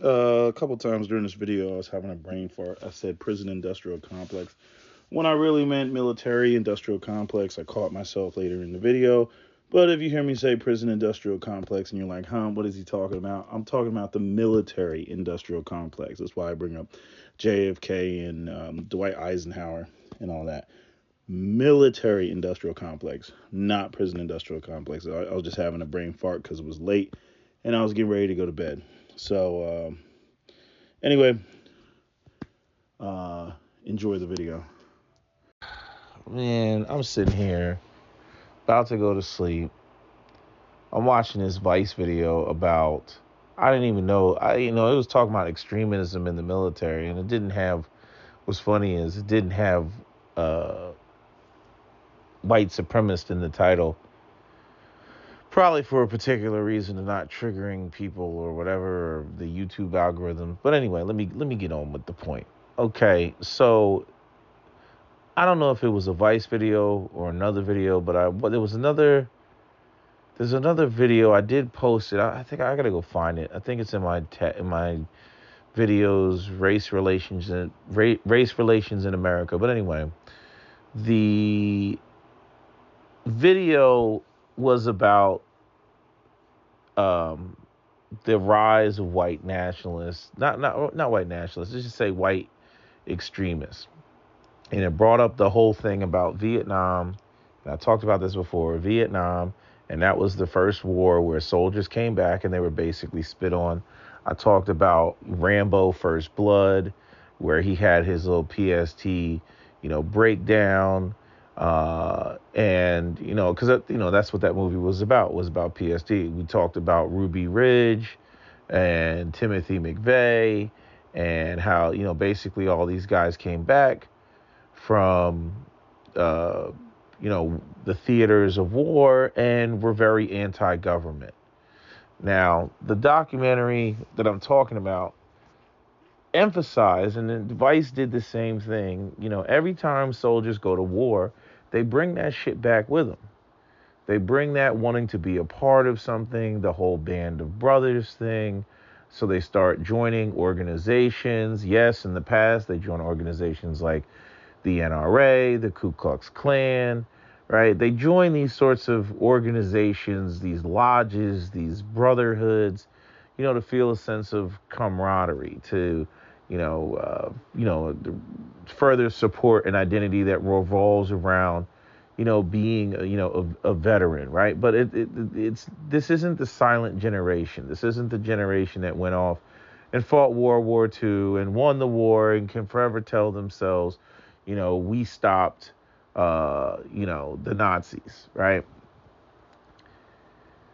A couple times during this video, I was having a brain fart. I said prison industrial complex. When I really meant military industrial complex, I caught myself later in the video. But if you hear me say prison industrial complex and you're like, huh, what is he talking about? I'm talking about the military industrial complex. That's why I bring up JFK and Dwight Eisenhower and all that. Military industrial complex, not prison industrial complex. I was just having a brain fart because it was late and I was getting ready to go to bed. So, anyway, uh, enjoy the video. Man, I'm sitting here about to go to sleep. I'm watching this Vice video about I didn't even know it was talking about extremism in the military, and it didn't have what's funny is it didn't have uh white supremacist in the title, probably for a particular reason of not triggering people or whatever, or the YouTube algorithm. But anyway, let me get on with the point. Okay, so I don't know if it was a Vice video or another video, but there was another. There's another video I did post it. I think I gotta go find it. I think it's in my videos, race relations in America. But anyway, the video was about um, the rise of white nationalists, not white nationalists. Let's just say white extremists, and it brought up the whole thing about Vietnam. And I talked about this before, Vietnam, and that was the first war where soldiers came back and they were basically spit on. I talked about Rambo First Blood, where he had his little PST, breakdown. And, because, that's what that movie was about PST. We talked about Ruby Ridge and Timothy McVeigh and how, basically all these guys came back from, uh, the theaters of war and were very anti-government. Now, the documentary that I'm talking about emphasized, and then Vice did the same thing. Every time soldiers go to war, they bring that shit back with them. They bring that wanting to be a part of something, the whole band of brothers thing. So they start joining organizations. Yes, in the past, they joined organizations like the NRA, the Ku Klux Klan, right? They join these sorts of organizations, these lodges, these brotherhoods, to feel a sense of camaraderie, to, further support an identity that revolves around, being, a veteran, right? But it's this isn't the silent generation. This isn't the generation that went off and fought World War II and won the war and can forever tell themselves, we stopped, the Nazis, right?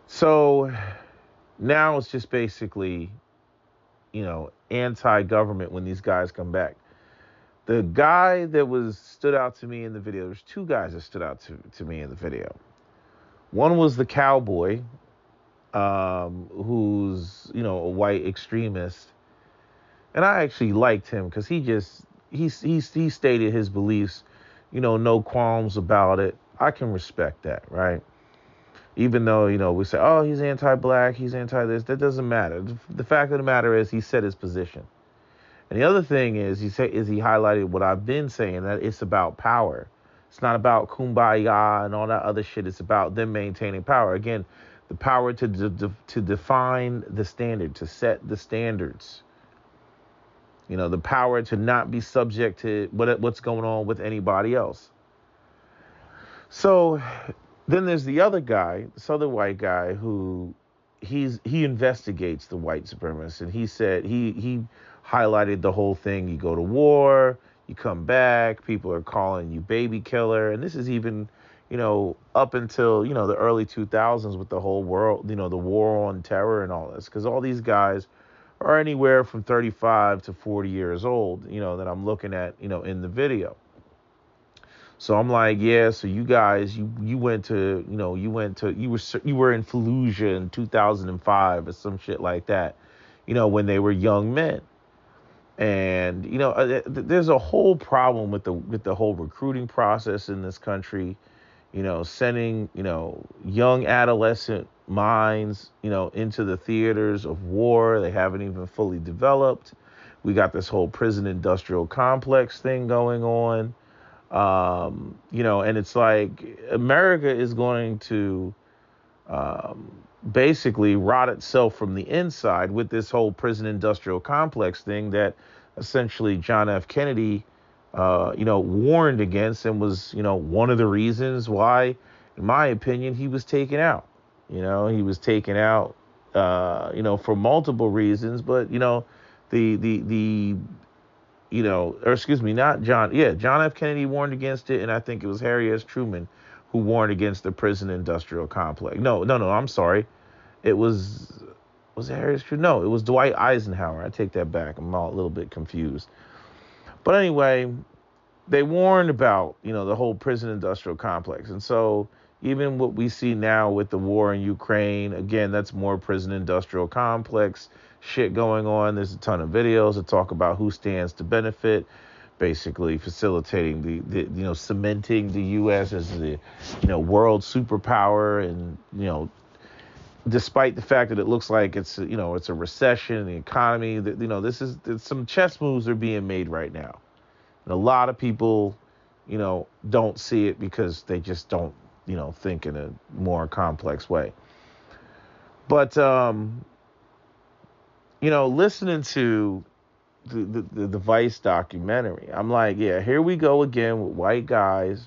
So now it's just basically, anti-government when these guys come back. The guy that stood out to me in the video, there's two guys that stood out to me in the video. One was the cowboy, who's, a white extremist. And I actually liked him because he stated his beliefs, no qualms about it. I can respect that, right? Even though, we say, oh, he's anti-black, he's anti-this, that doesn't matter. The fact of the matter is he said his position. And the other thing is he highlighted what I've been saying, that it's about power. It's not about kumbaya and all that other shit. It's about them maintaining power. Again, the power to define the standard, to set the standards. The power to not be subject to what's going on with anybody else. So then there's the other guy, this other white guy who he investigates the white supremacists, and he said he highlighted the whole thing. You go to war, you come back, people are calling you baby killer, and this is even up until the early 2000s with the whole world, the war on terror and all this, because all these guys are anywhere from 35 to 40 years old, that I'm looking at, in the video. So I'm like, yeah, so you guys, you were in Fallujah in 2005 or some shit like that, when they were young men. And, there's a whole problem with the whole recruiting process in this country. sending, young adolescent minds, into the theaters of war. They haven't even fully developed. We got this whole prison industrial complex thing going on. And it's like America is going to basically rot itself from the inside with this whole prison industrial complex thing that essentially John F. Kennedy, warned against and was, one of the reasons why, in my opinion, he was taken out. He was taken out, for multiple reasons, but, the or excuse me, not John. Yeah, John F. Kennedy warned against it, and I think it was Harry S. Truman who warned against the prison industrial complex. No, I'm sorry. It was it Harry S. Truman? No, it was Dwight Eisenhower. I take that back. I'm all a little bit confused. But anyway, they warned about, the whole prison industrial complex. And so even what we see now with the war in Ukraine, again, that's more prison industrial complex shit going on. There's a ton of videos that talk about who stands to benefit, basically facilitating the cementing the U.S. as the, world superpower. And, despite the fact that it looks like it's a recession in the economy, that, some chess moves are being made right now. And a lot of people, don't see it because they just don't, think in a more complex way. But, listening to the Vice documentary, I'm like, yeah, here we go again with white guys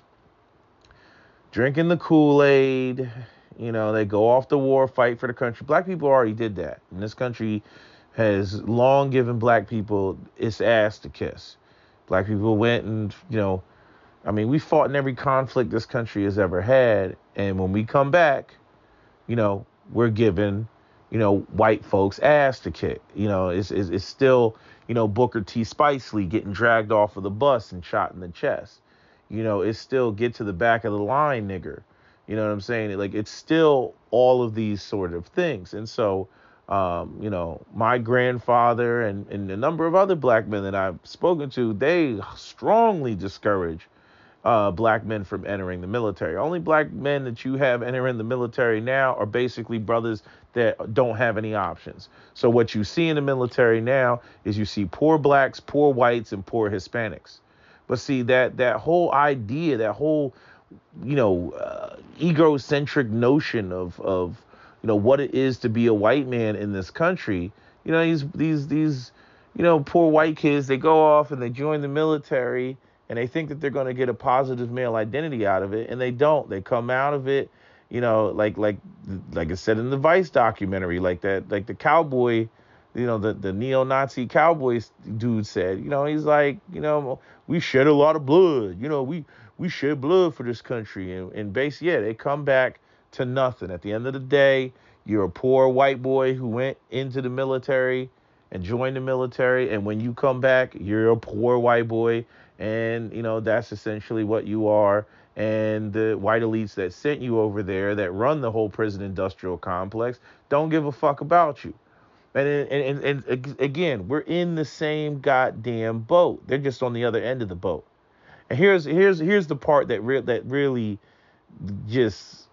drinking the Kool-Aid. They go off to war, fight for the country. Black people already did that. And this country has long given black people its ass to kiss. Black people went and, we fought in every conflict this country has ever had. And when we come back, we're given, white folks ass to kick. It's still, Booker T. Spicely getting dragged off of the bus and shot in the chest. It's still get to the back of the line, nigger. You know what I'm saying? Like, it's still all of these sort of things. And so, my grandfather and a number of other black men that I've spoken to, they strongly discourage black men from entering the military. Only black men that you have entering the military now are basically brothers that don't have any options. So what you see in the military now is you see poor blacks, poor whites, and poor Hispanics. But see, that whole idea, that whole, egocentric notion of what it is to be a white man in this country. These poor white kids, they go off and they join the military and they think that they're going to get a positive male identity out of it, and they don't. They come out of it, like I said in the Vice documentary, like the cowboy, the neo-Nazi cowboy dude said, he's like, we shed a lot of blood, we shed blood for this country, and basically, they come back to nothing. At the end of the day, you're a poor white boy who went into the military and joined the military, and when you come back, you're a poor white boy, and that's essentially what you are. And the white elites that sent you over there, that run the whole prison industrial complex, don't give a fuck about you. And again, we're in the same goddamn boat. They're just on the other end of the boat. And here's the part that really just,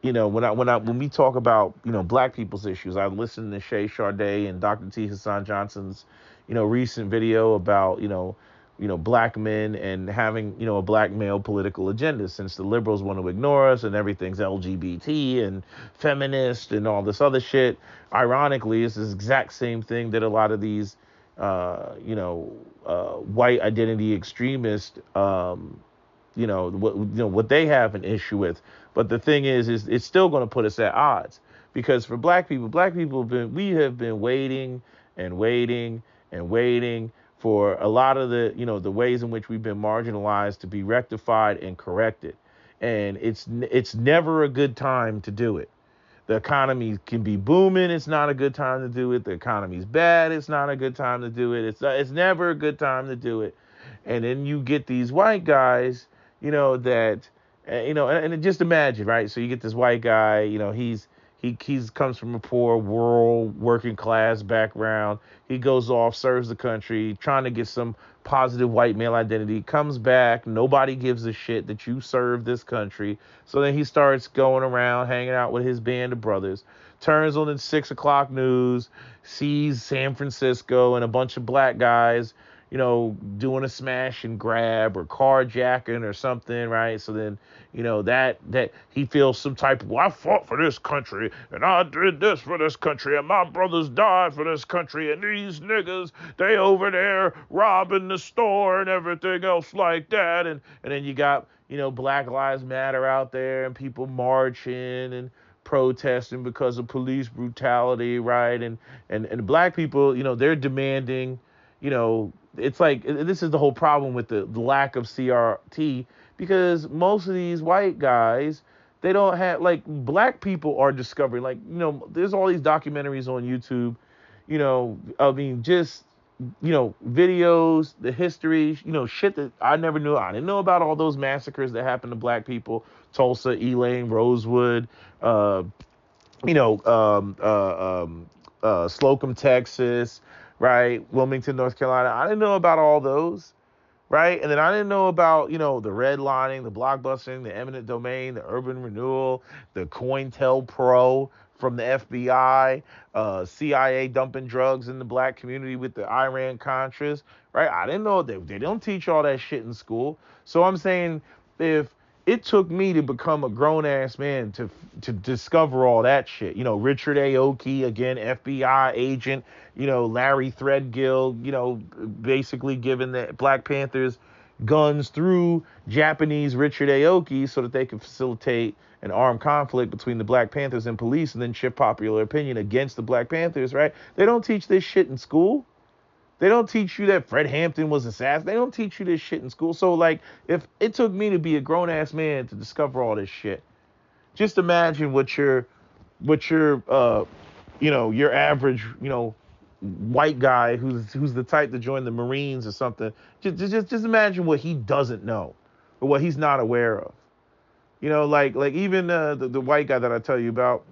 when we talk about, black people's issues. I listened to Shay Sharday and Dr. T. Hassan Johnson's, recent video about, black men and having, a black male political agenda, since the liberals want to ignore us and everything's LGBT and feminist and all this other shit. Ironically, it's this exact same thing that a lot of these, white identity extremists, what they have an issue with. But the thing is it's still going to put us at odds, because for black people we have been waiting and waiting and waiting for a lot of the, the ways in which we've been marginalized to be rectified and corrected. And it's never a good time to do it. The economy can be booming. It's not a good time to do it. The economy's bad. It's not a good time to do it. It's never a good time to do it. And then you get these white guys, and just imagine, right? So you get this white guy, He comes from a poor, rural, working class background. He goes off, serves the country, trying to get some positive white male identity. Comes back, nobody gives a shit that you serve this country. So then he starts going around, hanging out with his band of brothers. Turns on the 6 o'clock news, sees San Francisco and a bunch of black guys, doing a smash and grab or carjacking or something, right? So then, that he feels some type of, well, I fought for this country and I did this for this country and my brothers died for this country and these niggas, they over there robbing the store and everything else like that. And then you got, Black Lives Matter out there and people marching and protesting because of police brutality, right? And black people, they're demanding, it's like this is the whole problem with the lack of CRT, because most of these white guys, they don't have, like, black people are discovering, like, there's all these documentaries on YouTube, I mean, just, videos, the history, shit that I never knew. I didn't know about all those massacres that happened to black people, Tulsa, Elaine, Rosewood, Slocum, Texas, right? Wilmington, North Carolina. I didn't know about all those, right? And then I didn't know about, the redlining, the blockbusting, the eminent domain, the urban renewal, the COINTELPRO from the FBI, CIA dumping drugs in the black community with the Iran Contras, right? I didn't know they don't teach all that shit in school. So I'm saying, if it took me to become a grown ass man to discover all that shit. Richard Aoki, again, FBI agent, Larry Threadgill, basically giving the Black Panthers guns through Japanese Richard Aoki so that they could facilitate an armed conflict between the Black Panthers and police and then shift popular opinion against the Black Panthers, right? They don't teach this shit in school. They don't teach you that Fred Hampton was assassinated. They don't teach you this shit in school. So, like, if it took me to be a grown-ass man to discover all this shit, just imagine what your your average, white guy who's the type to join the Marines or something. Just imagine what he doesn't know or what he's not aware of. Like even the white guy that I tell you about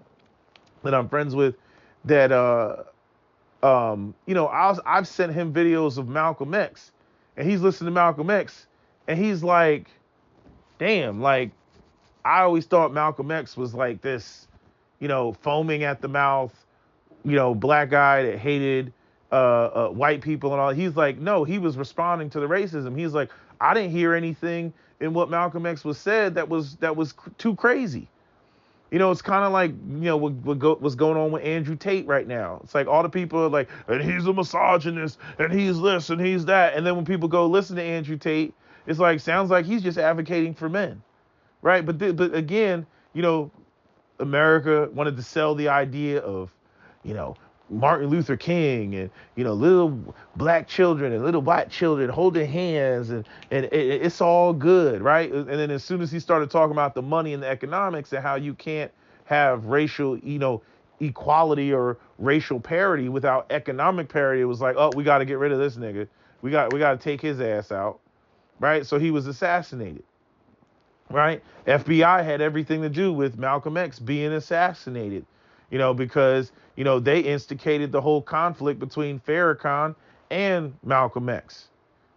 that I'm friends with, that I've sent him videos of Malcolm X, and he's listening to Malcolm X, and he's like, damn, like, I always thought Malcolm X was like this, foaming at the mouth, black guy that hated white people and all. He's like, no, he was responding to the racism. He's like, I didn't hear anything in what Malcolm X was said that was too crazy. It's kind of like, what's going on with Andrew Tate right now. It's like all the people are like, and he's a misogynist, and he's this, and he's that. And then when people go listen to Andrew Tate, it's like, sounds like he's just advocating for men, right? But again, America wanted to sell the idea of, Martin Luther King and, little black children and little white children holding hands and it's all good, right? And then as soon as he started talking about the money and the economics and how you can't have racial, equality or racial parity without economic parity, it was like, oh, we got to get rid of this nigga. We got to take his ass out, right? So he was assassinated, right? FBI had everything to do with Malcolm X being assassinated. Because, they instigated the whole conflict between Farrakhan and Malcolm X,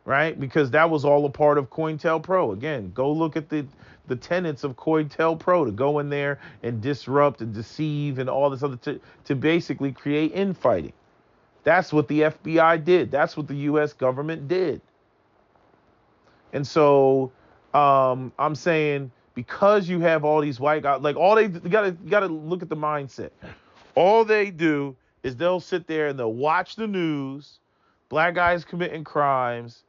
right? Because that was all a part of COINTELPRO. Again, go look at the tenets of COINTELPRO, to go in there and disrupt and deceive and all this other, to basically create infighting. That's what the FBI did. That's what the U.S. government did. And so I'm saying, because you have all these white guys, like, all you gotta look at the mindset. All they do is they'll sit there and they'll watch the news, black guys committing crimes,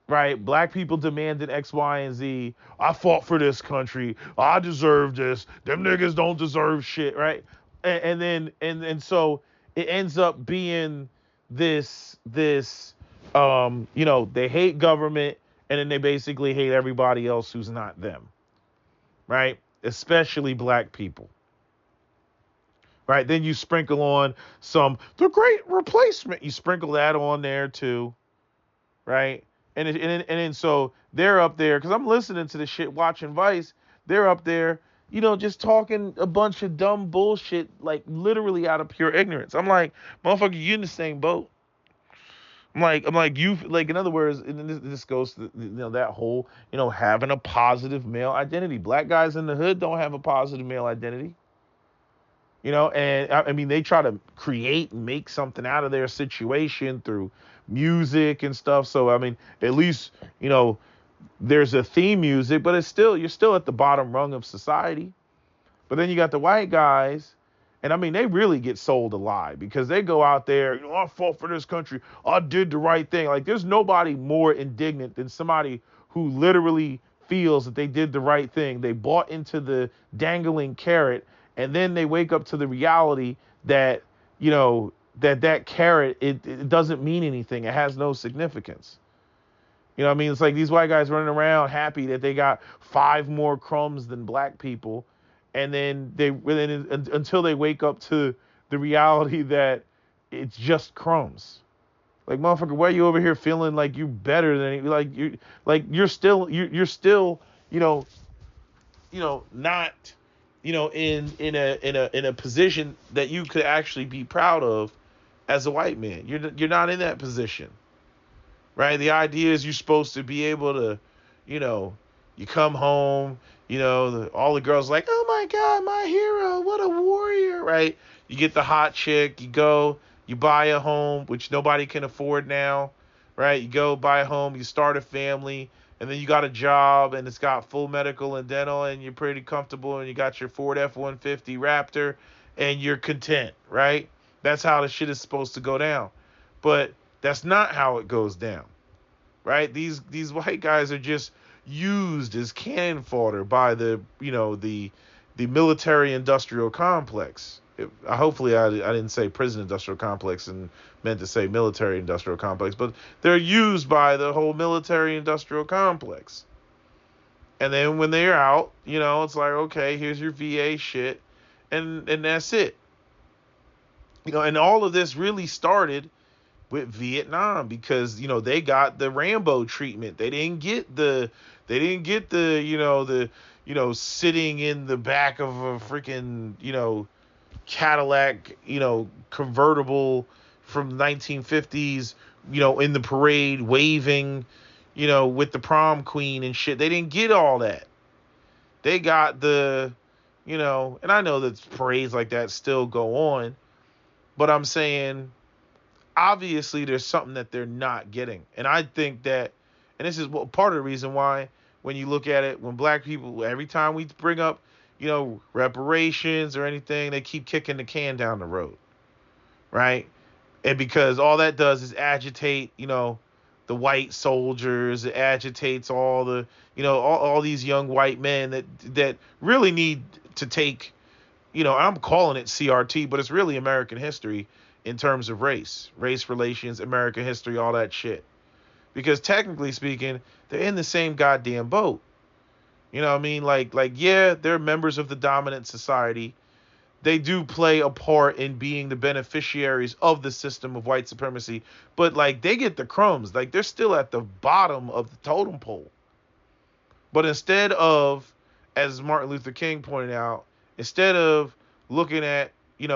right? Black people demanding X, Y, and Z. I fought for this country. I deserve this. Them niggas don't deserve shit, right? And then so it ends up being this they hate government, and then they basically hate everybody else who's not them. Right? Especially black people. Right? Then you sprinkle on the Great Replacement. You sprinkle that on there too. Right? And then so they're up there, because I'm listening to the shit, watching Vice. They're up there just talking a bunch of dumb bullshit, like literally out of pure ignorance. I'm like, motherfucker, you in the same boat. I'm like, you, like, in other words, and this goes to, that whole, having a positive male identity. Black guys in the hood don't have a positive male identity. And I mean, they try to create and make something out of their situation through music and stuff. So, I mean, at least, there's a theme music, but you're still at the bottom rung of society. But then you got the white guys, and I mean, they really get sold a lie because they go out there, I fought for this country. I did the right thing. Like, there's nobody more indignant than somebody who literally feels that they did the right thing. They bought into the dangling carrot, and then they wake up to the reality that, that carrot, it doesn't mean anything. It has no significance. You know what I mean? It's like these white guys running around happy that they got 5 more crumbs than black people. And then until they wake up to the reality that it's just crumbs. Like, motherfucker, why are you over here feeling like you better than you're still you know not in a position that you could actually be proud of as a white man. You're not in that position. Right? The idea is you're supposed to be able to, you come home, all the girls are like, oh my God, my hero, what a warrior, right? You get the hot chick, you go, you buy a home, which nobody can afford now, right? You go buy a home, you start a family, and then you got a job, and it's got full medical and dental, and you're pretty comfortable, and you got your Ford F-150 Raptor, and you're content, right? That's how the shit is supposed to go down. But that's not how it goes down, right? These white guys are just used as cannon fodder by the military industrial complex. Hopefully I didn't say prison industrial complex and meant to say military industrial complex, but they're used by the whole military industrial complex. And then when they're out, it's like, okay, here's your VA shit, and that's it. And all of this really started with Vietnam because they got the Rambo treatment. They didn't get the sitting in the back of a freaking Cadillac convertible from the 1950s in the parade waving with the prom queen and shit. They didn't get all that. They got the and I know that parades like that still go on, but I'm saying obviously there's something that they're not getting. And I think that, and this is part of the reason why when you look at it, when black people, every time we bring up, reparations or anything, they keep kicking the can down the road, right? And because all that does is agitate, the white soldiers, it agitates all the, all these young white men that really need to take, I'm calling it CRT, but it's really American history in terms of race relations, American history, all that shit. Because technically speaking, they're in the same goddamn boat. You know what I mean? Like, yeah, they're members of the dominant society. They do play a part in being the beneficiaries of the system of white supremacy, but like they get the crumbs. Like they're still at the bottom of the totem pole. But instead of, as Martin Luther King pointed out, instead of looking at,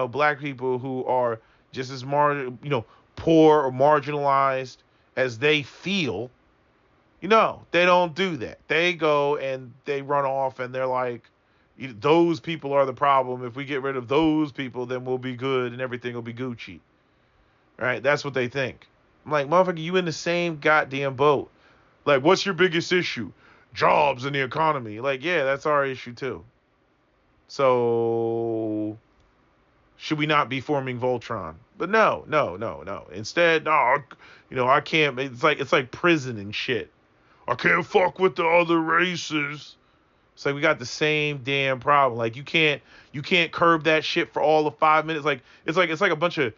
black people who are just as poor or marginalized as they feel, they don't do that. They go and they run off and they're like, those people are the problem. If we get rid of those people, then we'll be good and everything will be Gucci. Right? That's what they think. I'm like, motherfucker, you in the same goddamn boat. Like, what's your biggest issue? Jobs and the economy. Like, yeah, that's our issue too. So should we not be forming Voltron? But no. Instead, no, I can't. It's like prison and shit. I can't fuck with the other races. It's like we got the same damn problem. Like you can't curb that shit for all of 5 minutes. Like it's like a bunch of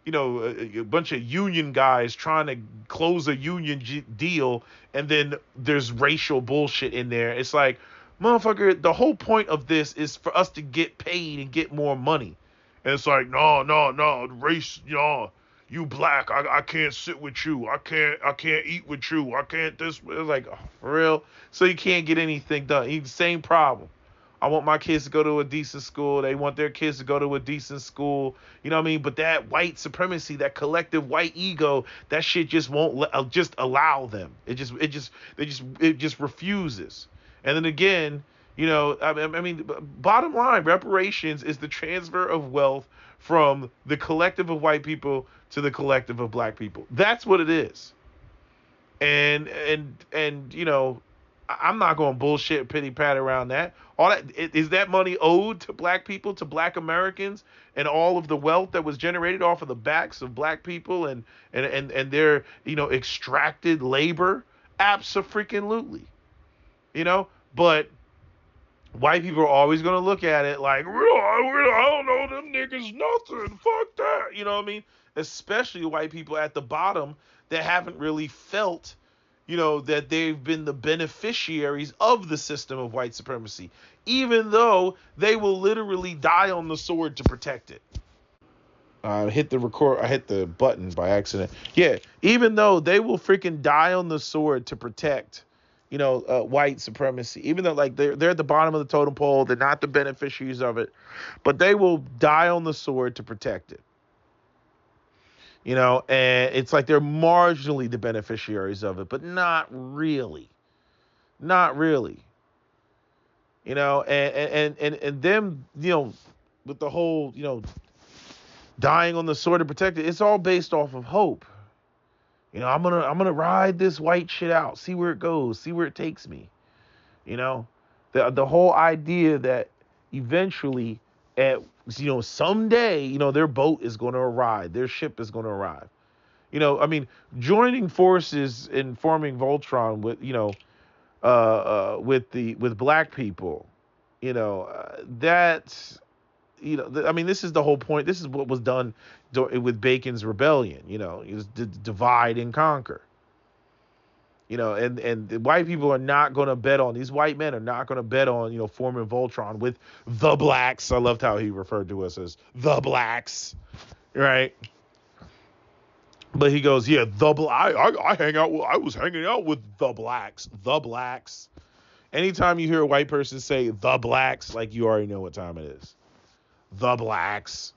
a bunch of union guys trying to close a union deal, and then there's racial bullshit in there. It's like, motherfucker, the whole point of this is for us to get paid and get more money. And it's like, no, race, you black, I can't sit with you. I can't eat with you. I can't this. It's like, oh, for real? So you can't get anything done. Same problem. I want my kids to go to a decent school. They want their kids to go to a decent school. You know what I mean? But that white supremacy, that collective white ego, that shit just won't just allow them. It just refuses. And then again, I mean, bottom line, reparations is the transfer of wealth from the collective of white people to the collective of black people. That's what it is. And I'm not going to bullshit pity pat around that. All that is that money owed to black people, to black Americans, and all of the wealth that was generated off of the backs of black people and their extracted labor. Abso-freaking-lutely. But white people are always going to look at it like, I don't know them niggas nothing. Fuck that. You know what I mean? Especially white people at the bottom that haven't really felt, that they've been the beneficiaries of the system of white supremacy, even though they will literally die on the sword to protect it. I hit the button by accident. Yeah, even though they will freaking die on the sword to protect, white supremacy, even though like they're at the bottom of the totem pole, they're not the beneficiaries of it, but they will die on the sword to protect it. And it's like they're marginally the beneficiaries of it, but not really. Not really. And them, with the whole, dying on the sword to protect it, it's all based off of hope. I'm gonna ride this white shit out, see where it goes, see where it takes me. The whole idea that eventually someday, their boat is going to arrive, their ship is going to arrive. I mean, joining forces and forming Voltron with, with black people, that's, I mean, this is the whole point. This is what was done with Bacon's rebellion, is divide and conquer. And the white people are not going to bet on, these white men are not going to bet on, forming Voltron with the blacks. I loved how he referred to us as the blacks, right? But he goes, yeah, I was hanging out with the blacks. Anytime you hear a white person say the blacks, like you already know what time it is. The blacks.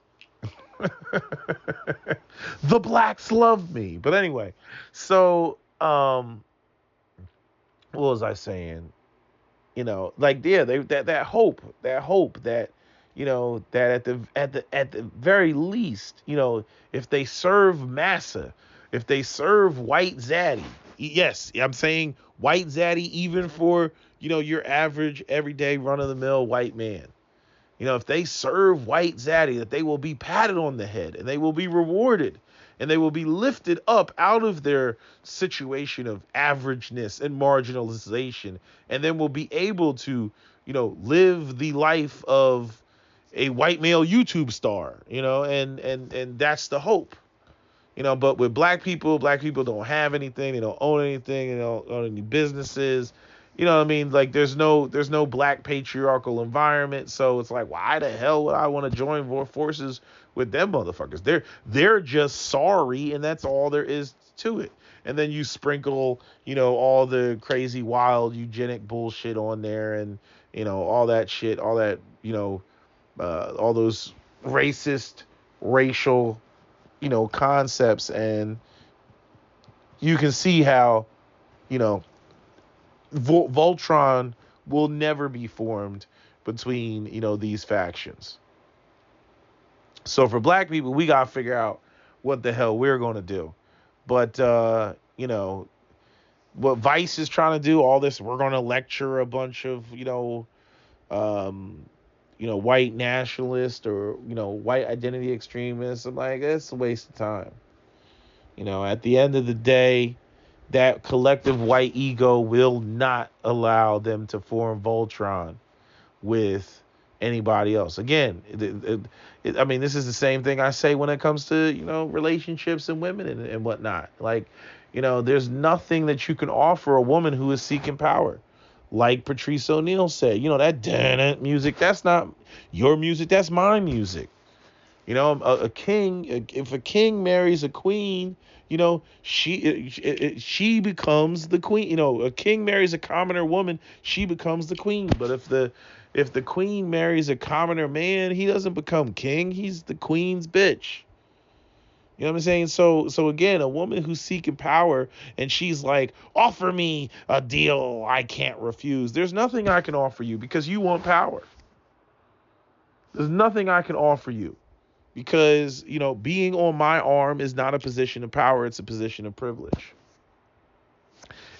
The blacks love me. But anyway, so what was I saying? That hope that that at the very least, if they serve massa, if they serve white zaddy, yes, I'm saying white zaddy, even for your average everyday run of the mill white man. If they serve white zaddy, that they will be patted on the head and they will be rewarded and they will be lifted up out of their situation of averageness and marginalization, and then will be able to, live the life of a white male YouTube star, and that's the hope. But with black people don't have anything, they don't own anything, they don't own any businesses. You know what I mean? Like there's no black patriarchal environment. So it's like, why the hell would I want to join forces with them motherfuckers? They're just sorry, and that's all there is to it. And then you sprinkle, all the crazy wild eugenic bullshit on there, and all that shit, all that, all those racist, racial, concepts, and you can see how, Voltron will never be formed between, these factions. So for black people, we got to figure out what the hell we're going to do. But, what Vice is trying to do, all this, we're going to lecture a bunch of, white nationalists or, white identity extremists. I'm like, it's a waste of time. At the end of the day, that collective white ego will not allow them to form Voltron with anybody else. Again, I mean, this is the same thing I say when it comes to, relationships and women and whatnot. Like, there's nothing that you can offer a woman who is seeking power. Like Patrice O'Neal said, that music, that's not your music, that's my music. You know, a king, if a king marries a queen, you know, she becomes the queen. You know, a king marries a commoner woman, she becomes the queen. But if the queen marries a commoner man, he doesn't become king. He's the queen's bitch. You know what I'm saying? So again, a woman who's seeking power and she's like, offer me a deal I can't refuse. There's nothing I can offer you because you want power. There's nothing I can offer you because, you know, being on my arm is not a position of power. It's a position of privilege.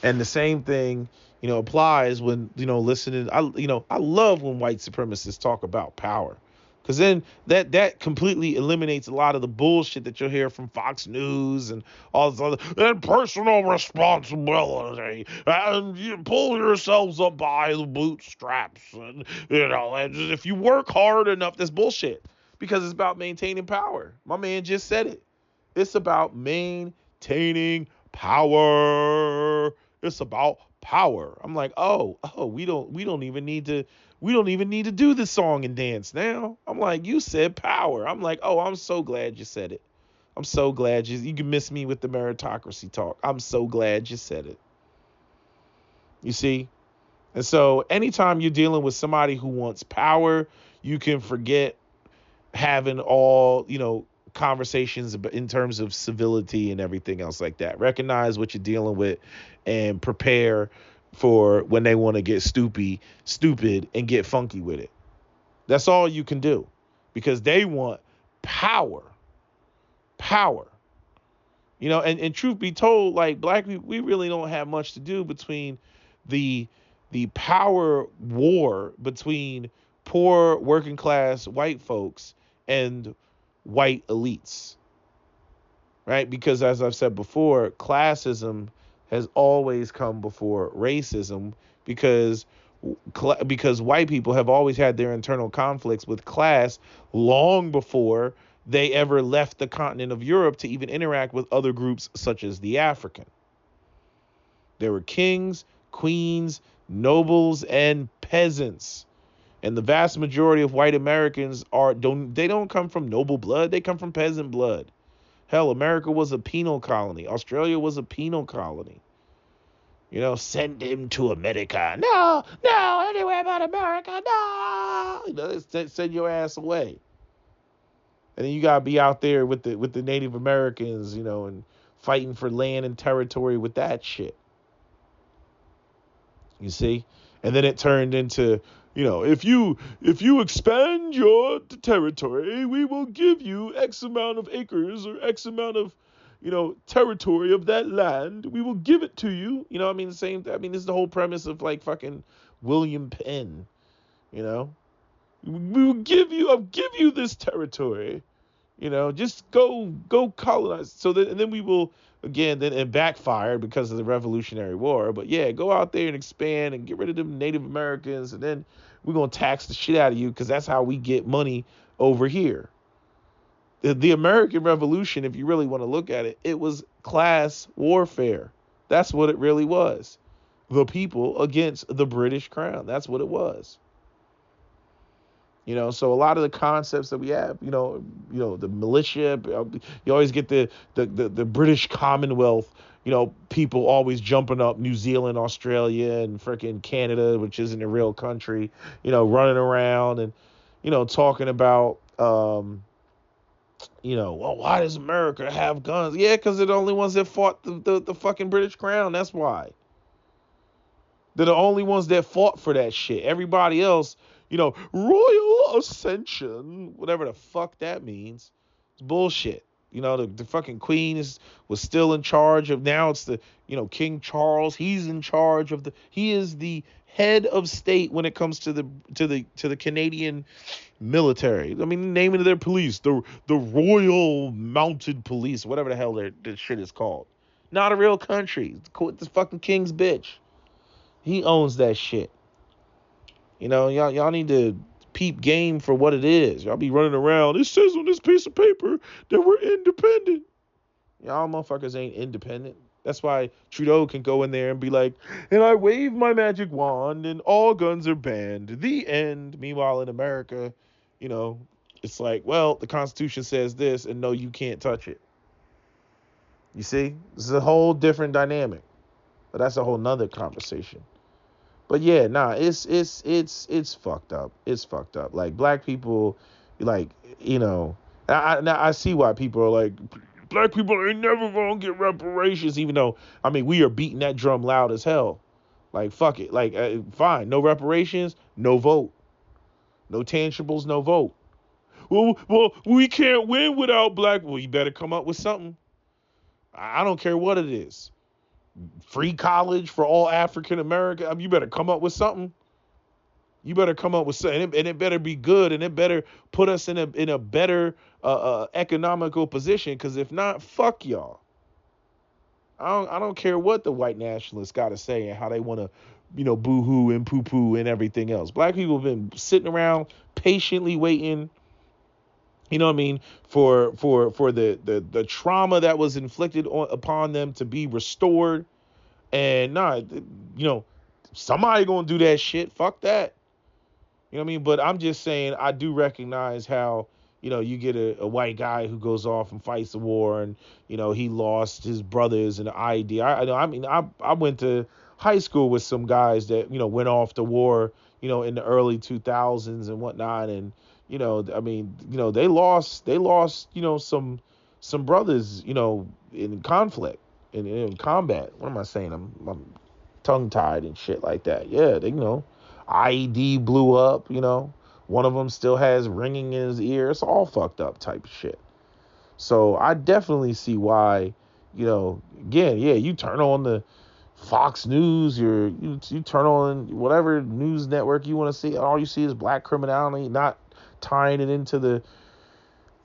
And the same thing, you know, applies when, you know, listening. I love when white supremacists talk about power. Because then that completely eliminates a lot of the bullshit that you'll hear from Fox News and all this other, and personal responsibility, and you pull yourselves up by the bootstraps, and, you know, and if you work hard enough, that's bullshit. Because it's about maintaining power. My man just said it. It's about maintaining power. It's about power. I'm like, oh, we don't even need to do the song and dance now. I'm like, you said power. I'm like, oh, I'm so glad you said it. I'm so glad you can miss me with the meritocracy talk. I'm so glad you said it. You see? And so anytime you're dealing with somebody who wants power, you can forget having all, you know, conversations in terms of civility and everything else like that. Recognize what you're dealing with and prepare for when they want to get stupid and get funky with it. That's all you can do because they want power. Power. You know, and truth be told, like black people, we really don't have much to do between the power war between poor working class white folks and white elites, right? Because as I've said before, classism has always come before racism because white people have always had their internal conflicts with class long before they ever left the continent of Europe to even interact with other groups such as the African. There were kings, queens, nobles, and peasants. And the vast majority of white Americans don't come from noble blood, they come from peasant blood. Hell, America was a penal colony. Australia was a penal colony. You know, send him to America. No, anywhere but America. No. You know, send your ass away. And then you gotta be out there with the Native Americans, you know, and fighting for land and territory with that shit. You see? And then it turned into, you know, if you expand your territory, we will give you X amount of acres or X amount of, you know, territory of that land. We will give it to you. You know, I mean, this is the whole premise of like fucking William Penn, you know. I'll give you this territory. You know, just go colonize. So that, and then we will, again, then it backfired because of the Revolutionary War. But yeah, go out there and expand and get rid of them Native Americans, and then we're gonna tax the shit out of you because that's how we get money over here. The American Revolution, if you really want to look at it, it was class warfare. That's what it really was. The people against the British Crown. That's what it was. You know, so a lot of the concepts that we have, you know, the militia, you always get the British Commonwealth, you know, people always jumping up New Zealand, Australia, and freaking Canada, which isn't a real country, you know, running around and, you know, talking about, you know, well, why does America have guns? Yeah, because they're the only ones that fought the fucking British Crown. That's why. They're the only ones that fought for that shit. Everybody else, you know, royal ascension, whatever the fuck that means, it's bullshit. You know, the fucking queen was still in charge of, now it's the, you know, King Charles. He's in charge of he is the head of state when it comes to the Canadian military. I mean, the name of their police, the Royal Mounted Police, whatever the hell their shit is called. Not a real country. It's the fucking king's bitch. He owns that shit. You know, y'all need to peep game for what it is. Y'all be running around. It says on this piece of paper that we're independent. Y'all motherfuckers ain't independent. That's why Trudeau can go in there and be like, and I wave my magic wand and all guns are banned. The end. Meanwhile, in America, you know, It's like, well, the Constitution says this, and no, you can't touch it. You see, this is a whole different dynamic, but that's a whole nother conversation. But yeah, nah, it's fucked up. It's fucked up. Like black people, like now I see why people are like, black people ain't never gonna get reparations, even though I mean we are beating that drum loud as hell. Like fuck it, like fine, no reparations, no vote, no tangibles, no vote. Well, we can't win without black. Well, you better come up with something. I don't care what it is. Free college for all African American. I mean, you better come up with something. You better come up with something, and it better be good, and it better put us in a better economical position. Because if not, fuck y'all. I don't care what the white nationalists got to say and how they want to, boo-hoo and poo-poo and everything else. Black people have been sitting around patiently waiting. You know what I mean? For the trauma that was inflicted upon them to be restored. And somebody gonna do that shit. Fuck that. You know what I mean? But I'm just saying, I do recognize how, you get a white guy who goes off and fights the war, and, he lost his brothers and the ID. I went to high school with some guys that, went off the war, in the early 2000s and whatnot. And, they lost, some brothers, in conflict, in combat. What am I saying? I'm tongue tied and shit like that. Yeah, IED blew up, one of them still has ringing in his ear. It's all fucked up type of shit. So I definitely see why, again, yeah, you turn on the Fox News, you turn on whatever news network you want to see, all you see is black criminality, not tying it into the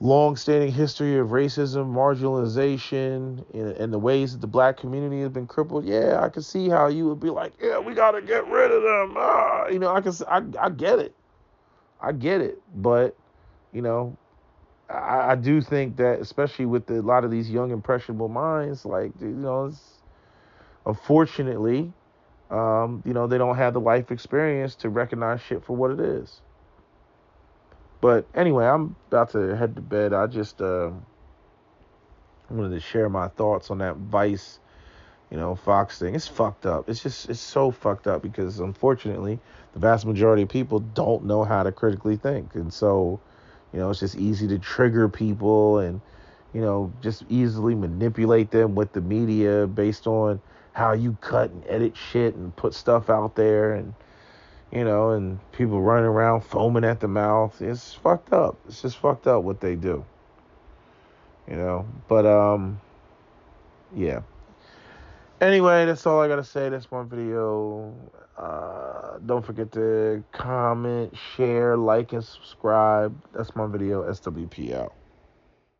long-standing history of racism, marginalization, and the ways that the black community has been crippled. Yeah, I can see how you would be like, yeah, we got to get rid of them. I get it. I get it. But, I do think that, especially with a lot of these young, impressionable minds, like, it's, unfortunately, they don't have the life experience to recognize shit for what it is. But anyway, I'm about to head to bed. I just wanted to share my thoughts on that Vice, Fox thing. It's fucked up. It's so fucked up because unfortunately, the vast majority of people don't know how to critically think. And so, it's just easy to trigger people and, just easily manipulate them with the media based on how you cut and edit shit and put stuff out there, and and people running around foaming at the mouth. It's fucked up. It's just fucked up what they do. But yeah. Anyway, that's all I gotta say. That's my video. Don't forget to comment, share, like, and subscribe. That's my video. SWP out.